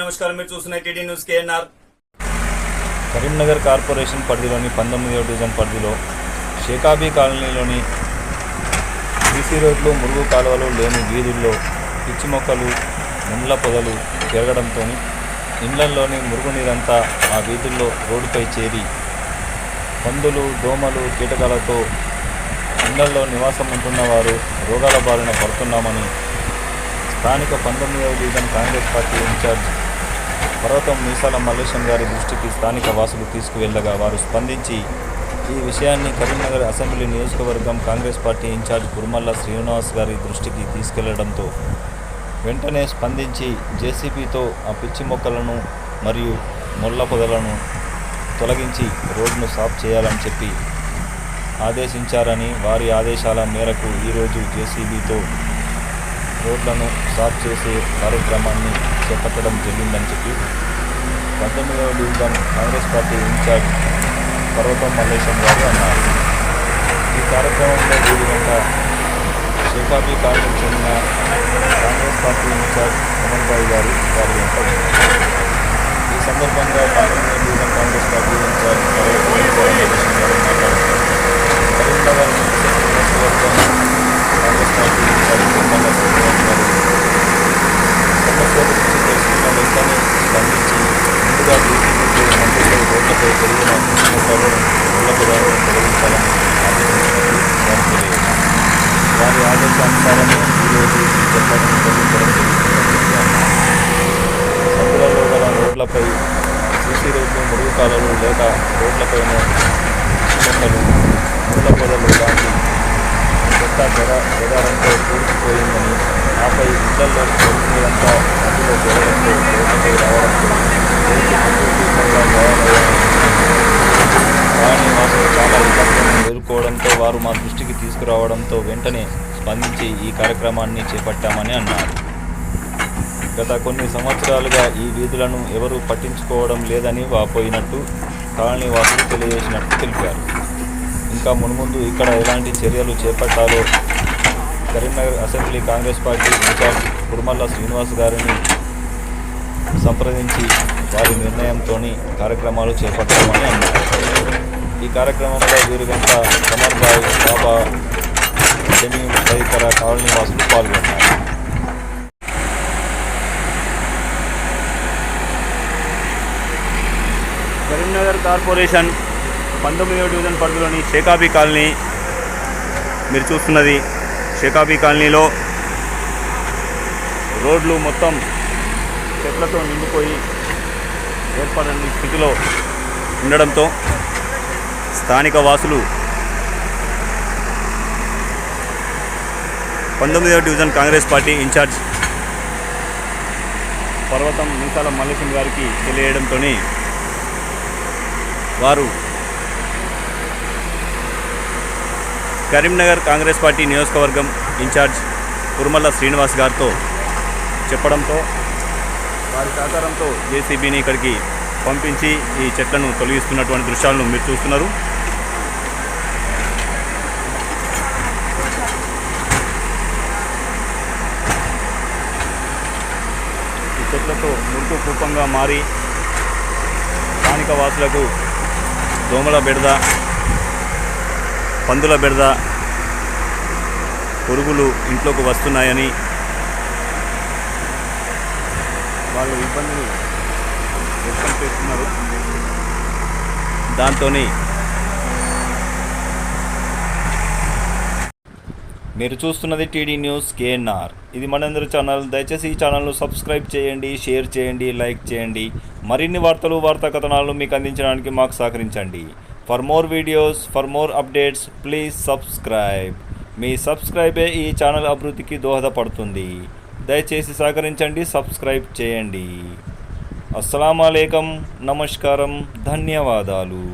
నమస్కారం. మీరు చూస్తున్న TD news KNR. Karimnagar corporation పరిధిలోని 19వ డివిజన్ పరిధిలో షేకాబీ కాలనీలోని బీసీ రోడ్లు, మురుగు కాలువలు లేని వీధుల్లో పిచ్చి మొక్కలు, ముండ్ల పొదలు పెరగడంతో ఇండ్లలోని మురుగునీరంతా ఆ వీధుల్లో రోడ్డుపై చేరి పందులు, దోమలు, కీటకాలతో ఇళ్లలో నివాసం ఉంటున్న వారు రోగాల బారిన పడుతున్నామని స్థానిక 19వ డివిజన్ కాంగ్రెస్ పార్టీ ఇన్ఛార్జ్ పర్వతం మీసాల మల్లేశం గారి దృష్టికి స్థానిక వాసులు తీసుకువెళ్లగా వారు స్పందించి ఈ విషయాన్ని కరీంనగర్ అసెంబ్లీ నియోజకవర్గం కాంగ్రెస్ పార్టీ ఇన్ఛార్జ్ కురుమల్ల శ్రీనివాస్ గారి దృష్టికి తీసుకెళ్లడంతో వెంటనే స్పందించి జేసీబీతో ఆ పిచ్చి మొక్కలను మరియు ముళ్ళ పొదలను తొలగించి రోడ్డును సాఫ్ చేయాలని చెప్పి ఆదేశించారని, వారి ఆదేశాల మేరకు ఈరోజు జేసీబీతో రోడ్లను సాఫ్ చేసే కార్యక్రమాన్ని చేపట్టడం జరిగిందని చెప్పి 19వ డివిజన్ కాంగ్రెస్ పార్టీ ఇన్ఛార్జ్ పర్వతం మల్లేశం గారు అన్నారు. ఈ కార్యక్రమంలో వీరి వెంట షేకాబీ కాలనీకి చెందిన కాంగ్రెస్ పార్టీ ఇన్ఛార్జ్ కమల్బాయి గారు వారి వెంట ఉన్నారు. ఈ సందర్భంగా 19వ డివిజన్ కాంగ్రెస్ పార్టీ ఇన్ఛార్జ్ పర్వతం మల్లేశం గారు మాట్లాడుతూ కరీంనగర్ నియోజకవర్గం కాంగ్రెస్ పార్టీ ఇన్ఛార్జ్ కురుమల్ల శ్రీనివాస్ గారు సమస్య గురించి తెలుసుకున్న వెంటనే స్పందించి ముందుగా బీసీ మంత్రులు రోడ్లపై పెరిగిన మొక్కలను, ముళ్ళ పొదలను తొలగించాలని ఆదేశించినట్టు వారు తెలియజేశారు. వారి ఆదేశానుసారమే ఈరోజు ఈ చట్టాలను తొలగించడం జరుగుతుందని సందులలో గల రోడ్లపై సీసీ రోడ్లు, మురుగు కాలువలు లేక రోడ్లపైన మొక్కలు, ముళ్ళ పొదలు లాంటి చెత్త చెదారంతో కూర్చుపోయిందని, ఆపై ఇళ్లలో నీరంతా నదిలో చేరడంతో రోడ్లపై రావడంతో కాలనీ వాసులు చాలా ఇబ్బందులను ఎదుర్కోవడంతో వారు మా దృష్టికి తీసుకురావడంతో వెంటనే స్పందించి ఈ కార్యక్రమాన్ని చేపట్టామని అన్నారు. గత కొన్ని సంవత్సరాలుగా ఈ వీధులను ఎవరూ పట్టించుకోవడం లేదని వాపోయినట్టు కాలనీ వాసులు తెలియజేసినట్టు తెలిపారు. ఇంకా మున్ముందు ఇక్కడ ఎలాంటి చర్యలు చేపట్టాలో Karimnagar assembly Congress party in charge Kurumalla Srinivas గారిని సంప్రదించి వారి నిర్ణయంతో కార్యక్రమాలు చేపట్టామని అన్నారు. ఈ కార్యక్రమంలో వీరి వెంట కమల్బాయ్, బాబా, జమీన్ తదితర కాలనీ వాసులు పాల్గొన్నారు. కరీంనగర్ కార్పొరేషన్ 19వ డివిజన్ పరిధిలోని షేకాబీ కాలనీ మీరు చూస్తున్నది. షేకాబీ కాలనీలో రోడ్లు మొత్తం చెట్లతో నిండిపోయి ఏర్పడని స్థితిలో ఉండడంతో స్థానిక వాసులు 19వ డివిజన్ కాంగ్రెస్ పార్టీ ఇన్ఛార్జ్ పర్వతం మీసాల మల్లేశం గారికి తెలియడంతో వారు కరీంనగర్ కాంగ్రెస్ పార్టీ నియోజకవర్గం ఇన్ఛార్జ్ కురుమల్ల శ్రీనివాస్ గారితో చెప్పడంతో వారి సహకారంతో జేసీబీని ఇక్కడికి పంపించి ఈ చెట్లను తొలగిస్తున్నటువంటి దృశ్యాలను మీరు చూస్తున్నారు. ఈ చెట్లతో మురుకు కూపంగా మారి స్థానిక వాసులకు దోమల బెడద, పందుల బెడద, పురుగులు ఇంట్లోకి వస్తున్నాయని వాళ్ళు ఇబ్బందులు వ్యక్తం చేస్తున్నారు. దాంతో మీరు చూస్తున్నది టీడీ న్యూస్ కేఎన్ఆర్. ఇది మనందరి ఛానల్. దయచేసి ఈ ఛానల్ను సబ్స్క్రైబ్ చేయండి, షేర్ చేయండి, లైక్ చేయండి. మరిన్ని వార్తలు, వార్తా కథనాలను మీకు అందించడానికి మాకు సహకరించండి. For more videos, for more updates please subscribe. మీ సబ్స్క్రైబే ఈ ఛానల్ అభివృద్ధికి దోహదపడుతుంది. దయచేసి సహకరించండి, సబ్స్క్రైబ్ చేయండి. అస్సలాము అలైకుం, నమస్కారం, ధన్యవాదాలు.